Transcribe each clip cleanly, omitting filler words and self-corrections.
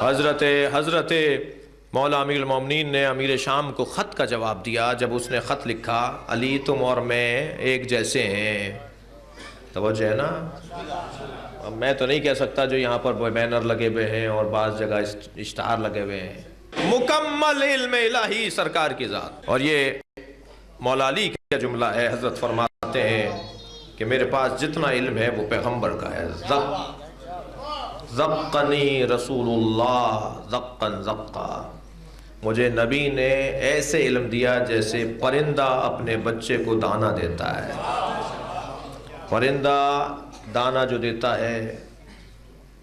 حضرت مولا امیر المومنین نے امیر شام کو خط کا جواب دیا جب اس نے خط لکھا علی تم اور میں ایک جیسے ہیں. توجہ ہے نا. اب میں تو نہیں کہہ سکتا جو یہاں پر بینر لگے ہوئے ہیں اور بعض جگہ اشتہار لگے ہوئے ہیں. مکمل علم الہی سرکار کی ذات. اور یہ مولا علی کا جملہ ہے. حضرت فرماتے ہیں کہ میرے پاس جتنا علم ہے وہ پیغمبر کا ہے. زقنی رسول اللہ زقن زقا. مجھے نبی نے ایسے علم دیا جیسے پرندہ اپنے بچے کو دانہ دیتا ہے. پرندہ دانہ جو دیتا ہے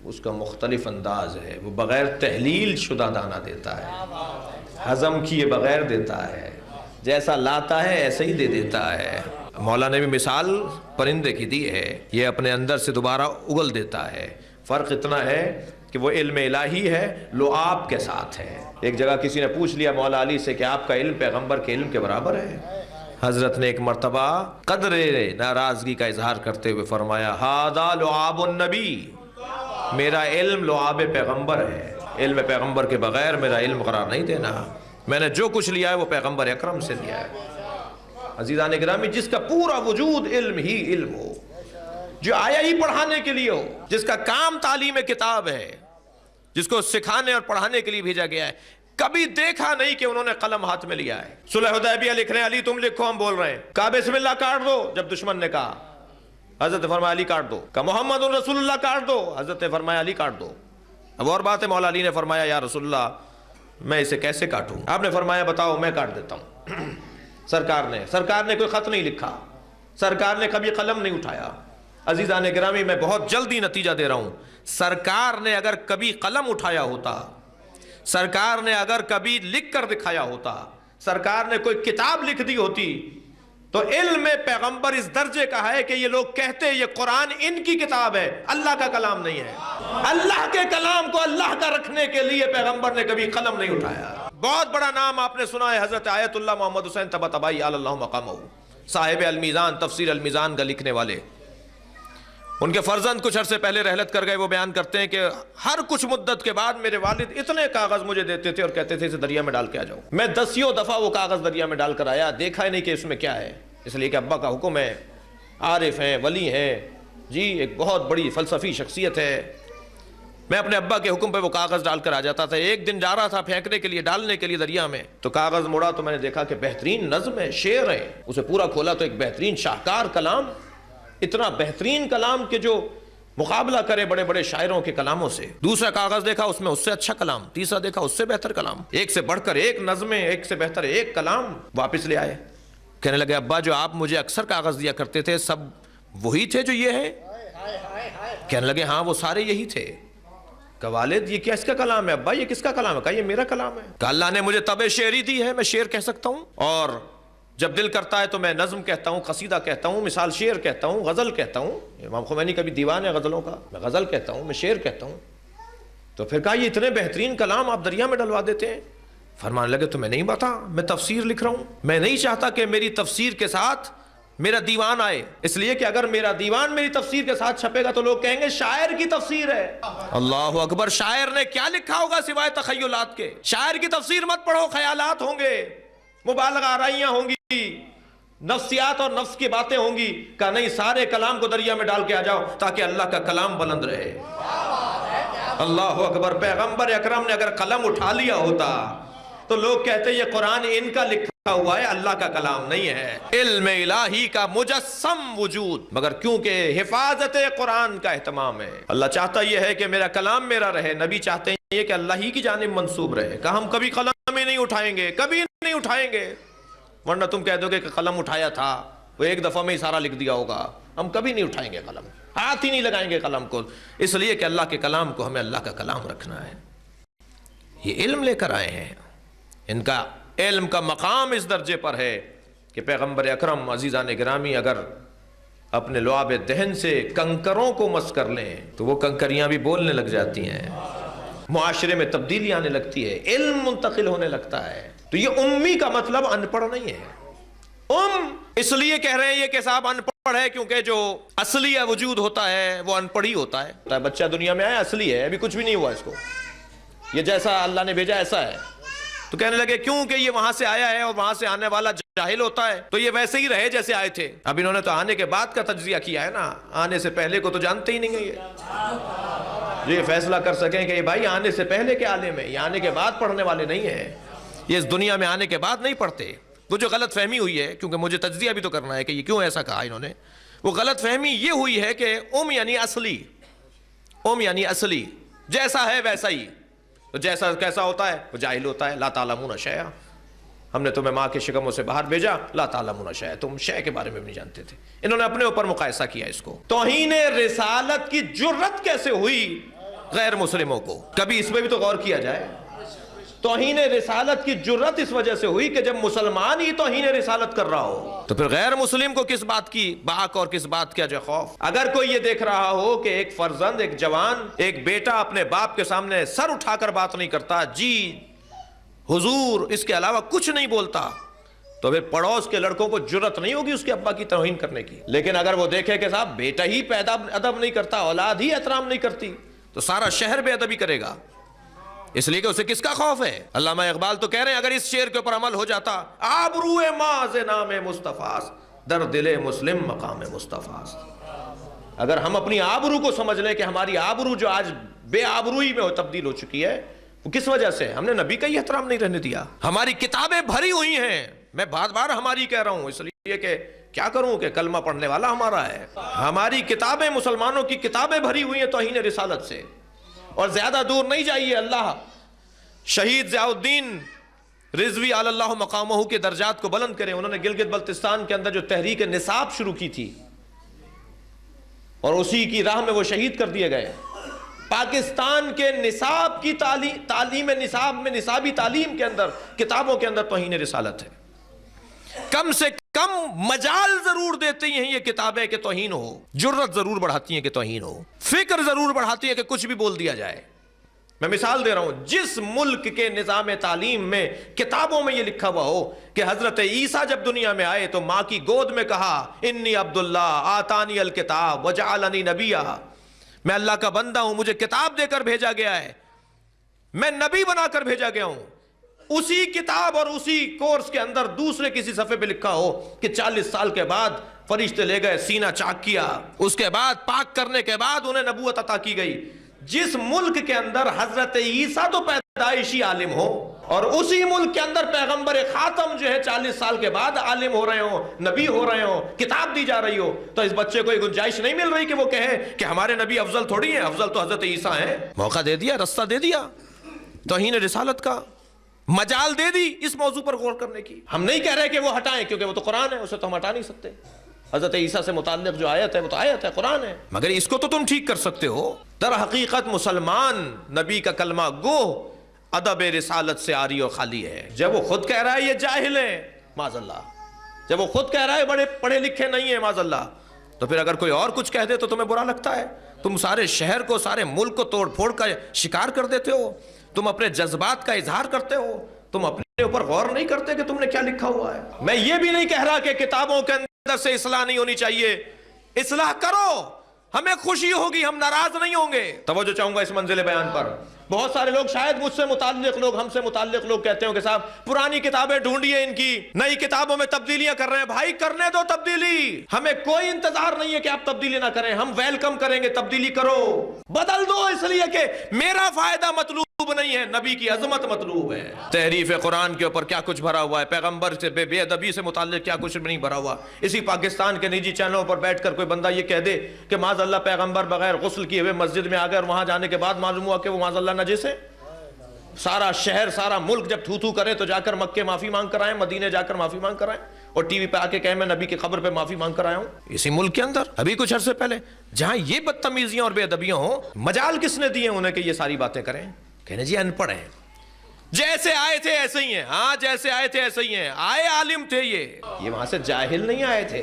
اس کا مختلف انداز ہے. وہ بغیر تحلیل شدہ دانہ دیتا ہے, ہضم کیے بغیر دیتا ہے. جیسا لاتا ہے ایسے ہی دے دیتا ہے. مولا نے بھی مثال پرندے کی دی ہے. یہ اپنے اندر سے دوبارہ اگل دیتا ہے. فرق اتنا ہے کہ وہ علم الہی ہے, لعاب کے ساتھ ہے. ایک جگہ کسی نے پوچھ لیا مولا علی سے کہ آپ کا علم پیغمبر کے علم کے برابر ہے. حضرت نے ایک مرتبہ قدر ناراضگی کا اظہار کرتے ہوئے فرمایا ھذا لعاب النبی. میرا علم لعاب پیغمبر ہے. علم پیغمبر کے بغیر میرا علم قرار نہیں دینا. میں نے جو کچھ لیا ہے وہ پیغمبر اکرم سے لیا ہے. عزیزان گرامی, جس کا پورا وجود علم ہی علم ہو, جو آیا ہی پڑھانے کے لیے ہو, جس کا کام تعلیم کتاب ہے, جس کو سکھانے اور پڑھانے کے لیے بھیجا گیا ہے, کبھی دیکھا نہیں کہ انہوں نے قلم ہاتھ میں لیا ہے. صلح حدیبیہ لکھ رہے ہیں علی تم لکھو ہم بول رہے ہیں. کہا بسم اللہ کاٹ دو جب دشمن نے کہا, حضرت نے فرمایا علی کاٹ دو. کہا محمد رسول اللہ کاٹ دو, حضرت نے فرمایا علی کاٹ دو. اب اور بات ہے, مولا علی نے فرمایا یا رسول اللہ میں اسے کیسے کاٹوں؟ آپ نے فرمایا بتاؤ میں کاٹ دیتا ہوں. سرکار نے کوئی خط نہیں لکھا, سرکار نے کبھی قلم نہیں اٹھایا. عزیزان گرامی میں بہت جلدی نتیجہ دے رہا ہوں. سرکار نے اگر کبھی قلم اٹھایا ہوتا, سرکار نے اگر کبھی لکھ کر دکھایا ہوتا, سرکار نے کوئی کتاب لکھ دی ہوتی, تو علم پیغمبر اس درجے کا ہے کہ یہ لوگ کہتے یہ قرآن ان کی کتاب ہے, اللہ کا کلام نہیں ہے. اللہ کے کلام کو اللہ کا رکھنے کے لیے پیغمبر نے کبھی قلم نہیں اٹھایا. بہت بڑا نام آپ نے سنا ہے حضرت آیت اللہ محمد حسین طباطبائی علی اللہ مقامہ, صاحب المیزان, تفسیر المیزان کا لکھنے والے. ان کے فرزند کچھ عرصے پہلے رحلت کر گئے. وہ بیان کرتے ہیں کہ ہر کچھ مدت کے بعد میرے والد اتنے کاغذ مجھے دیتے تھے اور کہتے تھے اسے دریا میں ڈال کے آ جاؤ. میں 10 دفعہ وہ کاغذ دریا میں ڈال کر آیا, دیکھا ہی نہیں کہ اس میں کیا ہے, اس لیے کہ ابا کا حکم ہے, عارف ہیں, ولی ہیں, جی ایک بہت بڑی فلسفی شخصیت ہے. میں اپنے ابا کے حکم پہ وہ کاغذ ڈال کر آ جاتا تھا. ایک دن جا رہا تھا پھینکنے کے لیے, ڈالنے کے لیے دریا میں, تو کاغذ مڑا تو میں نے دیکھا کہ بہترین نظم ہے, شعر ہے. اسے پورا کھولا تو ایک بہترین شاہکار کلام, اتنا بہترین کلام کہ جو مقابلہ کرے بڑے بڑے شاعروں کے کلاموں سے. دوسرا کاغذ دیکھا اس میں اس سے اچھا کلام, تیسرا دیکھا اس سے بہتر کلام, ایک سے بڑھ کر ایک نظمیں, ایک سے بہتر ایک کلام. واپس لے آئے, کہنے لگے ابا جو آپ مجھے اکثر کاغذ دیا کرتے تھے سب وہی تھے جو یہ ہیں؟ کہنے لگے ہاں وہ سارے یہی تھے. کہ والد یہ کیا اس کا کلام ہے؟ ابا یہ کس کا کلام ہے؟ کہا یہ میرا کلام ہے. کہ اللہ نے مجھے طبع شعری دی ہے, میں شعر کہہ سکتا ہوں, اور جب دل کرتا ہے تو میں نظم کہتا ہوں, قصیدہ کہتا ہوں, مثال شعر کہتا ہوں, غزل کہتا ہوں. امام خمینی کا بھی دیوان ہے غزلوں کا, میں غزل کہتا ہوں, میں شعر کہتا ہوں. تو پھر کہا یہ اتنے بہترین کلام آپ دریا میں ڈلوا دیتے ہیں؟ فرمانے لگے تو میں نہیں بتا, میں تفسیر لکھ رہا ہوں. میں نہیں چاہتا کہ میری تفسیر کے ساتھ میرا دیوان آئے, اس لیے کہ اگر میرا دیوان میری تفسیر کے ساتھ چھپے گا تو لوگ کہیں گے شاعر کی تفسیر ہے. اللہ اکبر, شاعر نے کیا لکھا ہوگا سوائے تخیلات کے؟ شاعر کی تفسیر مت پڑھو, خیالات ہوں گے, مبالغہ آرائیاں ہوں گی, نفسیات اور نفس کی باتیں ہوں گی. کہ نہیں, سارے کلام کو دریا میں ڈال کے آ جاؤ تاکہ اللہ کا کلام بلند رہے. اللہ اکبر. پیغمبر اکرم نے اگر قلم اٹھا لیا ہوتا تو لوگ کہتے یہ قرآن ان کا لکھا ہوا ہے, اللہ کا کلام نہیں ہے. علم الہی کا مجسم وجود, مگر کیونکہ حفاظت قرآن کا اہتمام ہے. اللہ چاہتا یہ ہے کہ میرا کلام میرا رہے, نبی چاہتے ہیں یہ کہ اللہ ہی کی جانب منسوب رہے. کہ ہم کبھی قلم ہی نہیں اٹھائیں گے, کبھی نہیں اٹھائیں گے, ورنہ تم کہہ دو گے کہ قلم اٹھایا تھا, وہ ایک دفعہ میں ہی سارا لکھ دیا ہوگا. ہم کبھی نہیں اٹھائیں گے قلم, ہاتھ ہی نہیں لگائیں گے قلم کو, اس لیے کہ اللہ کے کلام کو ہمیں اللہ کا کلام رکھنا ہے. یہ علم لے کر آئے ہیں, ان کا علم کا مقام اس درجے پر ہے کہ پیغمبر اکرم عزیزان گرامی اگر اپنے لعاب دہن سے کنکروں کو مس کر لیں تو وہ کنکریاں بھی بولنے لگ جاتی ہیں, معاشرے میں تبدیلی آنے لگتی ہے, علم منتقل ہونے لگتا ہے. تو یہ امی کا مطلب ان پڑھ نہیں ہے. اس لیے کہہ رہے ہیں یہ کہ صاحب ان پڑھ ہے کیونکہ جو اصلی وجود ہوتا ہے وہ ان پڑھ ہی ہوتا ہے. بچہ دنیا میں آیا اصلی ہے, ابھی کچھ بھی نہیں ہوا اس کو, یہ جیسا اللہ نے بھیجا ایسا ہے. تو کہنے لگے کیوں کہ یہ وہاں سے آیا ہے اور وہاں سے آنے والا جاہل ہوتا ہے تو یہ ویسے ہی رہے جیسے آئے تھے. اب انہوں نے تو آنے کے بعد کا تجزیہ کیا ہے نا, آنے سے پہلے کو تو جانتے ہی نہیں ہیں. یہ فیصلہ کر سکیں کہ یہ بھائی آنے سے پہلے کے عالم ہیں, یہ آنے کے بعد پڑھنے والے نہیں ہیں, یہ اس دنیا میں آنے کے بعد نہیں پڑھتے. وہ جو غلط فہمی ہوئی ہے, کیونکہ مجھے تجزیہ بھی تو کرنا ہے کہ یہ کیوں ایسا کہا انہوں نے, وہ غلط فہمی یہ ہوئی ہے کہ یعنی اصلی, یعنی اصلی, جیسا ہے ویسا ہی. تو جیسا کیسا ہوتا ہے وہ جاہل ہوتا ہے. لا تعلمون شیئا, ہم نے تمہیں ماں کے شکموں سے باہر بھیجا. لا تعلمون شیئا, تم شے کے بارے میں بھی نہیں جانتے تھے. انہوں نے اپنے اوپر مقایسہ کیا اس کو. توہین رسالت کی جرت کیسے ہوئی غیر مسلموں کو, کبھی اس میں بھی تو غور کیا جائے. توہین رسالت کی جرت اس وجہ سے ہوئی کہ جب مسلمان ہی توہین رسالت کر رہا ہو تو پھر غیر مسلم کو کس بات کی باک اور کس بات کا جو خوف. اگر کوئی یہ دیکھ رہا ہو کہ ایک فرزند, ایک جوان, ایک بیٹا اپنے باپ کے سامنے سر اٹھا کر بات نہیں کرتا, جی حضور اس کے علاوہ کچھ نہیں بولتا, تو پھر پڑوس کے لڑکوں کو جرت نہیں ہوگی اس کے ابا کی توہین کرنے کی. لیکن اگر وہ دیکھے کہ صاحب بیٹا ہی پیدا ادب نہیں کرتا, اولاد ہی احترام نہیں کرتی, تو سارا شہر بے ادبی کرے گا. اس لیے کہ اسے کس کا خوف ہے. علامہ اقبال تو کہہ رہے ہیں اگر اس شعر کے اوپر عمل ہو جاتا, آبروئے ماز نام مصطفیٰ در دل مسلم مقام مصطفیٰ. اگر ہم اپنی آبرو کو سمجھ لیں کہ ہماری آبرو جو آج بے آبروئی میں تبدیل ہو چکی ہے, وہ کس وجہ سے, ہم نے نبی کا ہی احترام نہیں رہنے دیا. ہماری کتابیں بھری ہوئی ہیں, میں بار بار ہماری کہہ رہا ہوں اس لیے کہ کیا کروں کہ کلمہ پڑھنے والا ہمارا ہے. ہماری کتابیں, مسلمانوں کی کتابیں بھری ہوئی ہیں توہین رسالت سے. اور زیادہ دور نہیں جائیے, اللہ شہید ضیاء الدین رضوی علی اللہ مقامہ کے درجات کو بلند کرے. انہوں نے گلگت بلتستان کے اندر جو تحریک نصاب شروع کی تھی اور اسی کی راہ میں وہ شہید کر دیے گئے. پاکستان کے نصاب کی تعلیم نصاب میں, نصابی تعلیم کے اندر, کتابوں کے اندر توہین رسالت ہے. کم سے کم مجال ضرور دیتی ہیں یہ کتابیں کہ توہین ہو, جرت ضرور بڑھاتی ہیں کہ توہین ہو, فکر ضرور بڑھاتی ہے کہ کچھ بھی بول دیا جائے. میں مثال دے رہا ہوں, جس ملک کے نظام تعلیم میں کتابوں میں یہ لکھا ہوا ہو کہ حضرت عیسیٰ جب دنیا میں آئے تو ماں کی گود میں کہا انی عبداللہ آتانی الکتاب وجعلنی نبیا, میں اللہ کا بندہ ہوں, مجھے کتاب دے کر بھیجا گیا ہے, میں نبی بنا کر بھیجا گیا ہوں. اسی کتاب اور اسی کورس کے اندر دوسرے کسی صفحے پہ لکھا ہو کہ 40 سال کے بعد فرشتے لے گئے, سینہ چاک کیا, اس کے بعد پاک کرنے کے بعد انہیں نبوت عطا کی گئی. جس ملک کے اندر حضرت عیسیٰ تو پیدائشی عالم ہو اور اسی ملک کے اندر پیغمبر خاتم جو ہے 40 سال کے بعد عالم ہو رہے ہوں, نبی ہو رہے ہوں, کتاب دی جا رہی ہو, تو اس بچے کو یہ گنجائش نہیں مل رہی کہ وہ کہے کہ ہمارے نبی افضل تھوڑی ہیں, افضل تو حضرت عیسیٰ ہیں. موقع دے دیا, رستہ دے دیا توہین رسالت کا, مجال دے دی اس موضوع پر غور کرنے کی. ہم نہیں کہہ رہے کہ وہ ہٹائیں کیونکہ وہ تو قرآن ہے, اسے تو ہم ہٹا نہیں سکتے. حضرت عیسیٰ سے متعلق جو آیت ہے وہ تو آیت ہے, قرآن ہے, مگر اس کو تو تم ٹھیک کر سکتے ہو. در حقیقت مسلمان نبی کا کلمہ گو ادب رسالت سے عاری و خالی ہے. جب وہ خود کہہ رہا ہے یہ جاہل ہیں معاذ اللہ, جب وہ خود کہہ رہا ہے بڑے پڑھے لکھے نہیں ہیں معاذ اللہ, تو پھر اگر کوئی اور کچھ کہہ دے تو تمہیں برا لگتا ہے. تم سارے شہر کو, سارے ملک کو توڑ پھوڑ کا شکار کر دیتے ہو, تم اپنے جذبات کا اظہار کرتے ہو, تم اپنے اوپر غور نہیں کرتے کہ تم نے کیا لکھا ہوا ہے. میں یہ بھی نہیں کہہ رہا کہ کتابوں کے اندر سے اصلاح نہیں ہونی چاہیے, اصلاح کرو, ہمیں خوشی ہوگی, ہم ناراض نہیں ہوں گے. توجہ چاہوں گا اس منزل بیان پر. بہت سارے لوگ, شاید مجھ سے متعلق لوگ, ہم سے متعلق لوگ کہتے ہوں کہ صاحب پرانی کتابیں ڈھونڈیے, ان کی نئی کتابوں میں تبدیلیاں کر رہے ہیں. بھائی کرنے دو تبدیلی, ہمیں کوئی انتظار نہیں ہے کہ آپ تبدیلی نہ کریں, ہم ویلکم کریں گے. تبدیلی کرو, بدل دو, اس لیے کہ میرا فائدہ مطلوب نہیں ہے, نبی کی عظمت مطلوب ہے. تحریف قرآن کے اوپر کیا کچھ بھرا ہوا ہے, پیغمبر سے بے ادبی سے متعلق کیا کچھ نہیں بھرا ہوا. اسی پاکستان کے نجی چینلوں پر بیٹھ کر کوئی بندہ یہ کہہ دے کہ معاذ اللہ پیغمبر بغیر غسل کیے ہوئے مسجد میں آ گئے اور وہاں جانے کے بعد معلوم ہوا کہ وہ معاذ اللہ نجس ہے. سارا شہر, سارا ملک جب تھو کرے تو جا کر مکے معافی مانگ کر آئیں, مدینے جا کر معافی مانگ کر آئیں, اور ٹی وی پہ آ کے کہیں میں نبی کی خبر پہ معافی مانگ کر آیا ہوں. اسی ملک کے اندر ابھی کچھ عرصے پہلے جہاں یہ بدتمیزیاں اور بے ادبیاں ہوں, مجال کس نے دیے انہیں کہ یہ ساری باتیں کریں؟ کہنے جی ان پڑھ ہیں, جیسے آئے تھے ایسے ہی ہیں. ہاں جیسے آئے تھے ایسے ہی ہیں, آئے عالم تھے, یہ وہاں سے جاہل نہیں آئے تھے.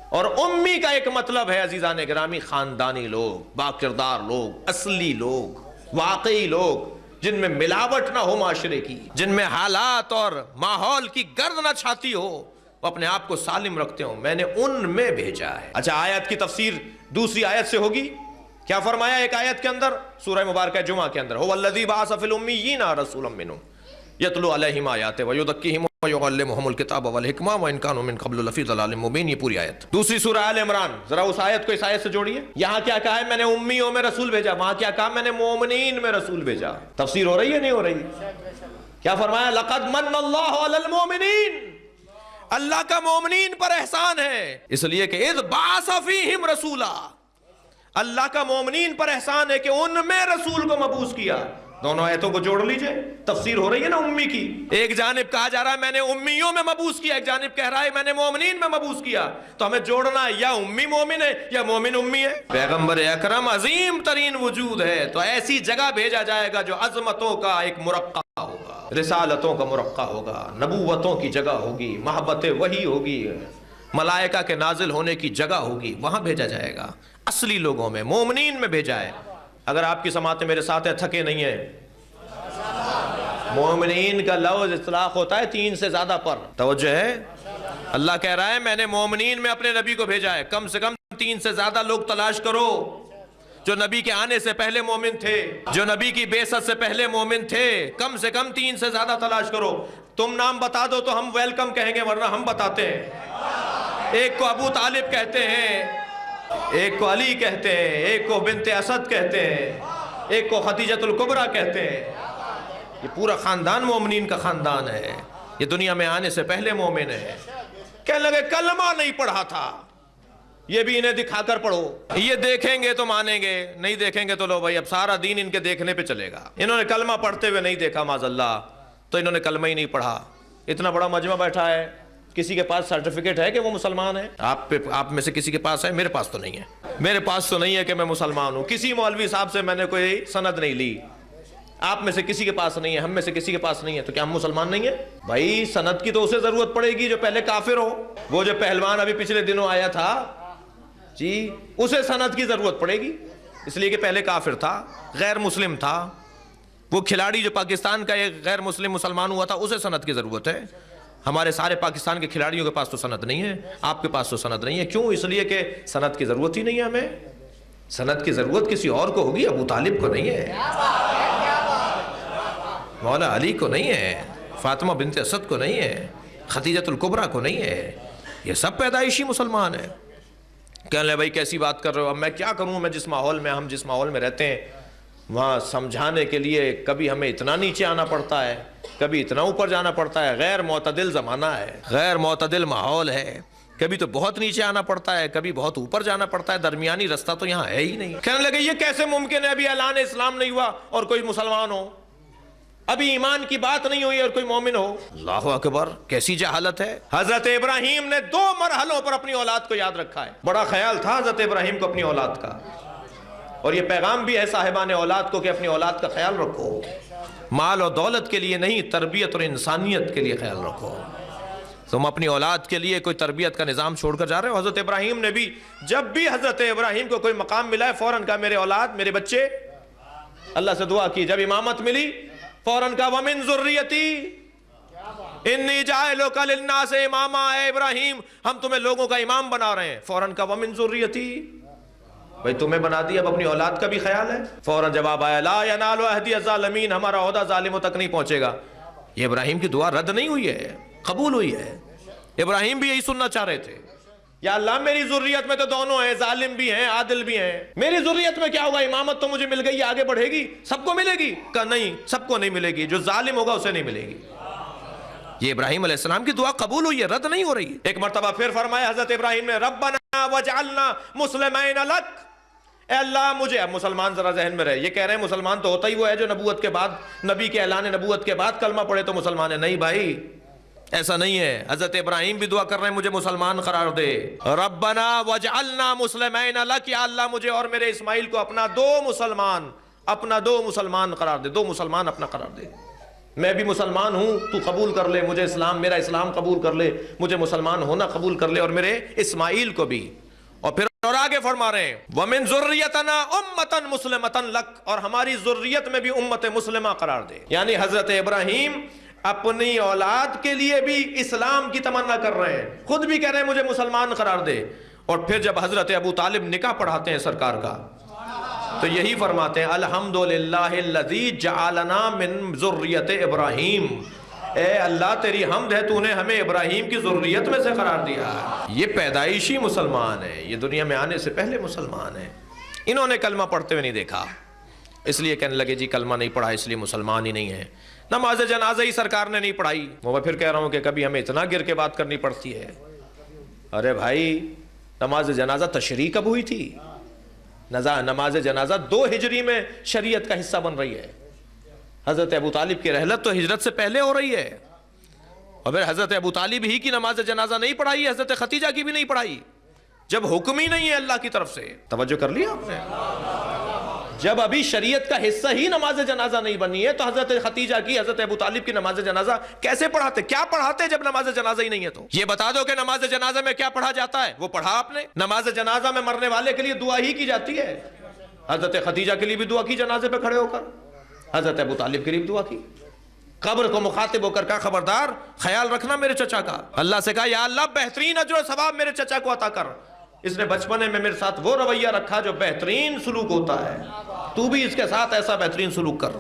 اور امی کا ایک مطلب ہے عزیزان گرامی, خاندانی لوگ, باکردار لوگ, اصلی لوگ, واقعی لوگ, جن میں ملاوٹ نہ ہو معاشرے کی, جن میں حالات اور ماحول کی گرد نہ چھاتی ہو, وہ اپنے آپ کو سالم رکھتے ہوں, میں نے ان میں بھیجا ہے. اچھا, آیت کی تفسیر دوسری آیت سے ہوگی کیا فرمایا ایک آیت کے اندر سورہ مبارکہ جمعہ کے اندر، هو الذی بعث فی الامیین رسولا منہم یتلو علیہم آیاتہ ویزکیہم ویعلمہم الکتاب والحکمہ وان کانوا من قبل لفی ضلال مبین. یہ پوری آیت. دوسری سورہ آل عمران، ذرا اس آیت کو اس آیت سے جوڑیے. یہاں کیا کہا ہے؟ میں نے امیوں میں رسول بھیجا. وہاں کیا کہا؟ میں نے مومنین میں رسول بھیجا. تفسیر ہو رہی ہے نہیں ہو رہی؟ کیا فرمایا؟ لقد من اللہ علی المؤمنین، اللہ کا مومنین پر احسان ہے، اس لیے کہ اذ بعث فیہم رسولا، اللہ کا مومنین پر احسان ہے کہ ان میں رسول کو مبعوث کیا. دونوں آیتوں کو جوڑ لیجئے. تفسیر ہو رہی ہے نا امی کی. ایک جانب کہا جا رہا ہے میں نے امیوں میں مبعوث کیا، ایک جانب کہہ رہا ہے میں نے مومنین میں مبعوث کیا. تو ہمیں جوڑنا ہے، یا امی مومن ہے یا مومن امی ہے. پیغمبر اکرم عظیم ترین وجود ہے، تو ایسی جگہ بھیجا جائے گا جو عظمتوں کا ایک مرقع ہوگا، رسالتوں کا مرقع ہوگا، نبوتوں کی جگہ ہوگی، محبت وحی ہوگی، ملائکہ کے نازل ہونے کی جگہ ہوگی. وہاں بھیجا جائے گا، اصلی لوگوں میں، مومنین میں بھیجا ہے. اگر آپ کی سماعتیں میرے ساتھ ہیں، تھکے نہیں ہیں. مومنین کا لفظ اطلاق ہوتا ہے 3 سے زیادہ پر. توجہ ہے؟ اللہ کہہ رہا ہے میں نے مومنین میں اپنے نبی کو بھیجا ہے. کم سے کم 3 سے زیادہ لوگ تلاش کرو جو نبی کے آنے سے پہلے مومن تھے، جو نبی کی بعثت سے پہلے مومن تھے. کم سے کم 3 سے زیادہ تلاش کرو. تم نام بتا دو تو ہم ویلکم کہیں گے، ورنہ ہم بتاتے ہیں. ایک کو ابو طالب کہتے ہیں، ایک کو علی کہتے ہیں، ایک کو بنت اسد کہتے ہیں، ایک کو خدیجۃ الکبریٰ کہتے ہیں. یہ پورا خاندان مومنین کا خاندان ہے. یہ دنیا میں آنے سے پہلے مومن ہے. کہنے لگے کلمہ نہیں پڑھا تھا، یہ بھی انہیں دکھا کر پڑھو. یہ دیکھیں گے تو مانیں گے، نہیں دیکھیں گے تو لو بھائی اب سارا دین ان کے دیکھنے پہ چلے گا. انہوں نے کلمہ پڑھتے ہوئے نہیں دیکھا معاذ اللہ، تو انہوں نے کلمہ ہی نہیں پڑھا. اتنا بڑا مجمع بیٹھا ہے، کسی کے پاس سرٹیفکیٹ ہے کہ وہ مسلمان ہے؟ آپ میں سے کسی کے پاس ہے؟ میرے پاس تو نہیں ہے. میرے پاس تو نہیں ہے کہ میں مسلمان ہوں. کسی مولوی صاحب سے میں نے کوئی سند نہیں لی. آپ میں سے کسی کے پاس نہیں ہے، ہم میں سے کسی کے پاس نہیں ہے. تو کیا ہم مسلمان نہیں ہیں؟ بھائی سند کی تو اسے ضرورت پڑے گی جو پہلے کافر ہو. وہ جو پہلوان ابھی پچھلے دنوں آیا تھا جی، اسے سند کی ضرورت پڑے گی، اس لیے کہ پہلے کافر تھا، غیر مسلم تھا. وہ کھلاڑی جو پاکستان کا ایک غیر مسلم مسلمان ہوا تھا، اسے سند کی ضرورت ہے. ہمارے سارے پاکستان کے کھلاڑیوں کے پاس تو سند نہیں ہے، آپ کے پاس تو سند نہیں ہے. کیوں؟ اس لیے کہ سند کی ضرورت ہی نہیں ہے. ہمیں سند کی ضرورت کسی اور کو ہوگی، ابو طالب کو نہیں ہے، مولا علی کو نہیں ہے، فاطمہ بنت اسد کو نہیں ہے، خدیجۃ الکبریٰ کو نہیں ہے. یہ سب پیدائشی مسلمان ہیں. کہنے لے بھائی کیسی بات کر رہے ہو؟ اب میں کیا کروں؟ میں جس ماحول میں، ہم جس ماحول میں رہتے ہیں وہاں سمجھانے کے لیے کبھی ہمیں اتنا نیچے آنا پڑتا ہے، کبھی اتنا اوپر جانا پڑتا ہے. غیر معتدل زمانہ ہے، غیر معتدل ماحول ہے. کبھی تو بہت نیچے آنا پڑتا ہے، کبھی بہت اوپر جانا پڑتا ہے. درمیانی رستہ تو یہاں ہے ہی نہیں. کہنے لگے یہ کیسے ممکن ہے؟ ابھی اعلان اسلام نہیں ہوا اور کوئی مسلمان ہو، ابھی ایمان کی بات نہیں ہوئی اور کوئی مومن ہو. اللہ اکبر، کیسی جہالت ہے. حضرت ابراہیم نے 2 مرحلوں پر اپنی اولاد کو یاد رکھا ہے. بڑا خیال تھا حضرت ابراہیم کو اپنی اولاد کا، اور یہ پیغام بھی ہے صاحبان اولاد کو کہ اپنی اولاد کا خیال رکھو. مال و دولت کے لیے نہیں، تربیت اور انسانیت کے لیے خیال رکھو. تم اپنی اولاد کے لیے کوئی تربیت کا نظام چھوڑ کر جا رہے ہو. حضرت ابراہیم نے بھی، جب بھی حضرت ابراہیم کو کوئی مقام ملا ہے فوراً کہا میرے اولاد، میرے بچے. اللہ سے دعا کی. جب امامت ملی فوراً کہا وَمِن ذُرِّيَّتِي اِنِّي جَاعِلُكَ لِلنَّاسِ اماما. اے ابراہیم ہم تمہیں لوگوں کا امام بنا رہے ہیں. فوراً کہا وَمِن ذُرِّيَّتِي، بھئی تمہیں بنا دیا، اب اپنی اولاد کا بھی خیال ہے. فوراً جواب آیا لا ينال عہدی الظالمین، ہمارا عہدہ ظالموں تک نہیں پہنچے گا. یہ ابراہیم کی دعا رد نہیں ہوئی ہے، قبول ہوئی ہے. ابراہیم بھی یہی سننا چاہ رہے تھے. یا اللہ میری ذریت میں تو دونوں ہیں، ظالم بھی ہیں عادل بھی ہیں. میری ذریت میں کیا ہوگا؟ امامت تو مجھے مل گئی، آگے بڑھے گی، سب کو ملے گی. کہا نہیں، سب کو نہیں ملے گی، جو ظالم ہوگا اسے نہیں ملے گی. یہ ابراہیم علیہ السلام کی دعا قبول ہوئی ہے، رد نہیں ہو رہی. ایک مرتبہ پھر فرمایا حضرت ابراہیم نے ربنا وجعلنا مسلمین لک. اے اللہ مجھے، اب مسلمان ذرا ذہن میں رہے، یہ کہہ رہے ہیں مسلمان تو ہوتا ہی وہ ہے جو نبوت کے بعد، نبی کے اعلان نبوت کے بعد کلمہ پڑھے تو مسلمان ہے. نہیں بھائی ایسا نہیں ہے. حضرت ابراہیم بھی دعا کر رہے ہیں مجھے مسلمان قرار دے. ربنا وجعلنا مسلمین لک، یا اللہ مجھے اور میرے اسماعیل کو اپنا دو مسلمان قرار دے. 2 مسلمان اپنا قرار دے. میں بھی مسلمان ہوں، تو قبول کر لے مجھے، اسلام میرا اسلام قبول کر لے، مجھے مسلمان ہونا قبول کر لے، اور میرے اسماعیل کو بھی. اور پھر اور آگے فرما رہے ہیں وَمِن ذُرِّيَّتَنَا أُمَّةً مُسْلِمَةً لَكَ، اور ہماری ذریت میں بھی امت مسلمہ قرار دے. یعنی حضرت ابراہیم اپنی اولاد کے لیے بھی اسلام کی تمنا کر رہے ہیں، خود بھی کہہ رہے ہیں مجھے مسلمان قرار دے. اور پھر جب حضرت ابو طالب نکاح پڑھاتے ہیں سرکار کا تو یہی فرماتے ہیں الحمدللہ الذی جعلنا من ذریت ابراہیم، اے اللہ تیری حمد ہے تو نے ہمیں ابراہیم کی ذریت میں سے قرار دیا ہے۔ یہ پیدائشی مسلمان ہے، یہ دنیا میں آنے سے پہلے مسلمان ہے۔ انہوں نے کلمہ پڑھتے ہوئے نہیں دیکھا، اس لیے کہنے لگے جی کلمہ نہیں پڑھا اس لیے مسلمان ہی نہیں ہے۔ نماز جنازہ ہی سرکار نے نہیں پڑھائی، میں پھر کہہ رہا ہوں کہ کبھی ہمیں اتنا گر کے بات کرنی پڑتی ہے۔ ارے بھائی نماز جنازہ تشریع کب ہوئی تھی؟ نماز جنازہ 2 ہجری میں شریعت کا حصہ بن رہی ہے۔ حضرت ابو طالب کی رحلت تو ہجرت سے پہلے ہو رہی ہے، اور پھر حضرت ابو طالب ہی کی نماز جنازہ نہیں پڑھائی، حضرت ختیجہ کی بھی نہیں پڑھائی، جب حکم ہی نہیں ہے اللہ کی طرف سے۔ توجہ کر لیا آپ نے؟ جب ابھی شریعت کا حصہ ہی نماز جنازہ نہیں بنی ہے تو حضرت ختیجہ کی، حضرت ابو طالب کی نماز جنازہ کیسے پڑھاتے؟ کیا پڑھاتے جب نماز جنازہ ہی نہیں ہے؟ تو یہ بتا دو کہ نماز جنازہ میں کیا پڑھا جاتا ہے، وہ پڑھا آپ نے؟ نماز جنازہ میں مرنے والے کے لیے دعا ہی کی جاتی ہے۔ حضرت ختیجہ کے لیے بھی دعا کی جنازے پہ کھڑے ہو کر، حضرت ابو طالب کے لیے بھی دعا کی۔ قبر کو مخاطب ہو کر کہا خبردار خیال رکھنا میرے چچا کا۔ اللہ سے کہا یا اللہ بہترین اجر و ثواب میرے چچا کو عطا کر، اس نے بچپنے میں میرے ساتھ وہ رویہ رکھا جو بہترین سلوک ہوتا ہے، تو بھی اس کے ساتھ ایسا بہترین سلوک کر۔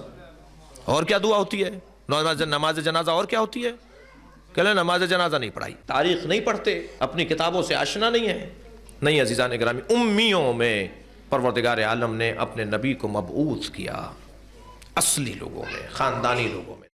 اور کیا دعا ہوتی ہے نماز جنازہ؟ اور کیا ہوتی ہے؟ کہ نماز جنازہ نہیں پڑھائی، تاریخ نہیں پڑھتے، اپنی کتابوں سے آشنا نہیں ہے۔ نہیں عزیزان گرامی، امیوں میں پروردگار عالم نے اپنے نبی کو مبعوث کیا، اصلی لوگوں میں، خاندانی لوگوں میں۔